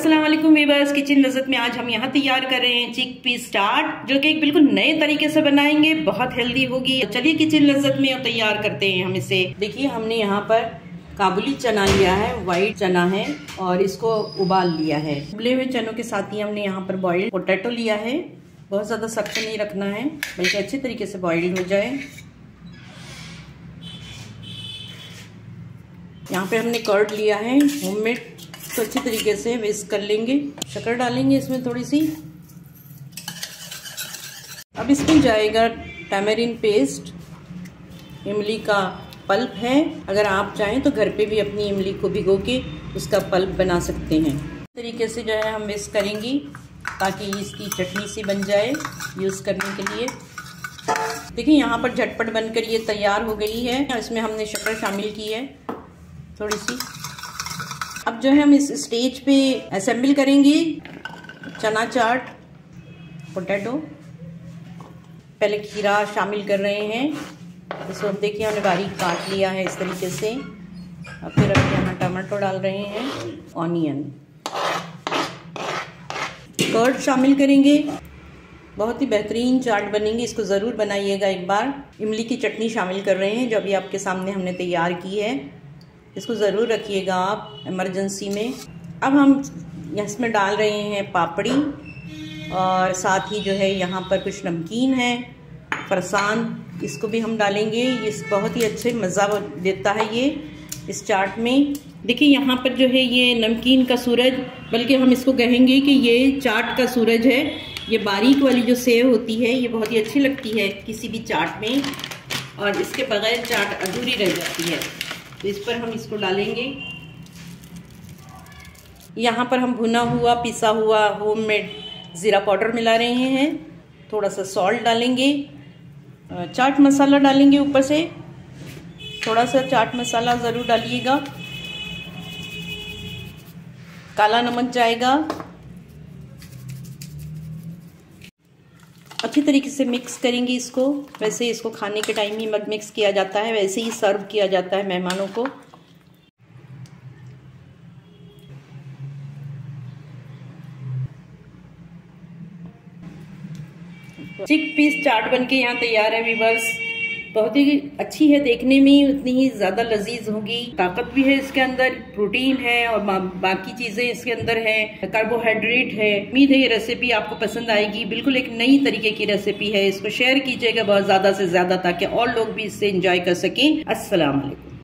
अस्सलाम वालेकुम viewers, kitchen लज़्ज़त में आज हम यहाँ तैयार कर रहे हैं चिक पी स्टार्ट, जो कि एक बिल्कुल नए तरीके से बनाएंगे, बहुत हेल्दी होगी। तो चलिए किचन लज़्ज़त में तैयार करते हैं हम इसे। देखिए हमने यहाँ पर काबुली चना लिया है, वाइट चना है और इसको उबाल लिया है। उबले हुए चनों के साथ ही हमने यहाँ पर बॉइल्ड पोटैटो लिया है। बहुत ज्यादा सख्त नहीं रखना है, बल्कि अच्छे तरीके से बॉइल्ड हो जाए। यहाँ पे हमने कर्ड लिया है होममेड, तो अच्छी तरीके से विस्क कर लेंगे। शक्कर डालेंगे इसमें थोड़ी सी। अब इसमें जाएगा टैमरिन पेस्ट, इमली का पल्प है। अगर आप चाहें तो घर पे भी अपनी इमली को भिगो के उसका पल्प बना सकते हैं। इस तरीके से जो है हम विस्क करेंगे ताकि इसकी चटनी सी बन जाए यूज़ करने के लिए। देखिए यहाँ पर झटपट बनकर ये तैयार हो गई है। इसमें हमने शक्कर शामिल की है थोड़ी सी। अब जो है हम इस स्टेज पे असेंबल करेंगे चना चाट, पोटैटो। पहले खीरा शामिल कर रहे हैं। इसको अब देखिए हमने बारीक काट लिया है इस तरीके से। अब फिर हम यहाँ टमाटो डाल रहे हैं, ऑनियन, कर्ड शामिल करेंगे। बहुत ही बेहतरीन चाट बनेंगी, इसको ज़रूर बनाइएगा एक बार। इमली की चटनी शामिल कर रहे हैं जो अभी आपके सामने हमने तैयार की है। इसको ज़रूर रखिएगा आप इमरजेंसी में। अब हम इसमें डाल रहे हैं पापड़ी और साथ ही जो है यहाँ पर कुछ नमकीन है, फरसान, इसको भी हम डालेंगे। ये बहुत ही अच्छे मज़ा देता है ये इस चाट में। देखिए यहाँ पर जो है ये नमकीन का सूरज, बल्कि हम इसको कहेंगे कि ये चाट का सूरज है। ये बारीक वाली जो सेव होती है ये बहुत ही अच्छी लगती है किसी भी चाट में, और इसके बगैर चाट अधूरी रह जाती है। तो इस पर हम इसको डालेंगे। यहाँ पर हम भुना हुआ पिसा हुआ होममेड ज़ीरा पाउडर मिला रहे हैं। थोड़ा सा सॉल्ट डालेंगे, चाट मसाला डालेंगे ऊपर से। थोड़ा सा चाट मसाला ज़रूर डालिएगा। काला नमक जाएगा। अच्छी तरीके से मिक्स करेंगे इसको। वैसे इसको खाने के टाइम ही मिक्स किया जाता है, वैसे ही सर्व किया जाता है मेहमानों को। चिक पीस चाट बनके यहाँ तैयार है वीवर्स। बहुत ही अच्छी है, देखने में उतनी ही ज्यादा लजीज होगी। ताकत भी है इसके अंदर, प्रोटीन है और बाकी चीजें इसके अंदर है, कार्बोहाइड्रेट है। उम्मीद है ये रेसिपी आपको पसंद आएगी। बिल्कुल एक नई तरीके की रेसिपी है। इसको शेयर कीजिएगा बहुत ज्यादा से ज्यादा ताकि और लोग भी इससे एंजॉय कर सकें। अस्सलाम वालेकुम।